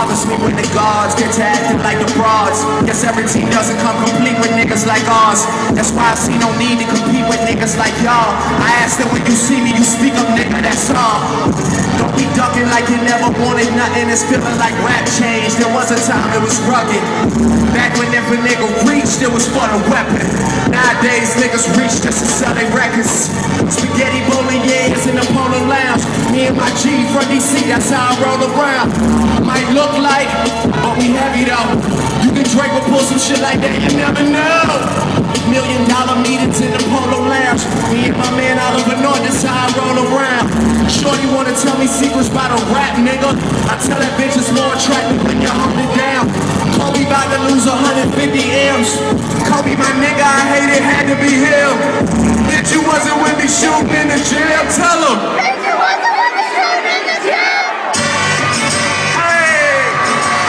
bothers me when the guards get to acting like the broads. Guess every team doesn't come complete with niggas like ours. That's why I see no need to compete with niggas like y'all. I ask that when you see me, you speak up, nigga, that's all. Don't be ducking like you never wanted nothing. It's feeling like rap changed. There was a time it was rugged. Back when if a nigga reached, it was for the weapon. Nowadays, niggas reach just to sell their records. Spaghetti bowling years in the Polo Lounge. Me and my G from DC, that's how I roll around. Might look like, but we heavy though. You can drink or pull some shit like that, you never know. $1 million meetings in the Polo Lounge. Me and my man Oliver North, that's how I roll around. Shorty wanna tell me secrets about a rap nigga. I tell that bitch it's more attractive when you're holding down. Kobe about to lose 150 M's. Kobe my nigga, I hate it, had to be him. Bitch, you wasn't with me shooting in the jail, tell him.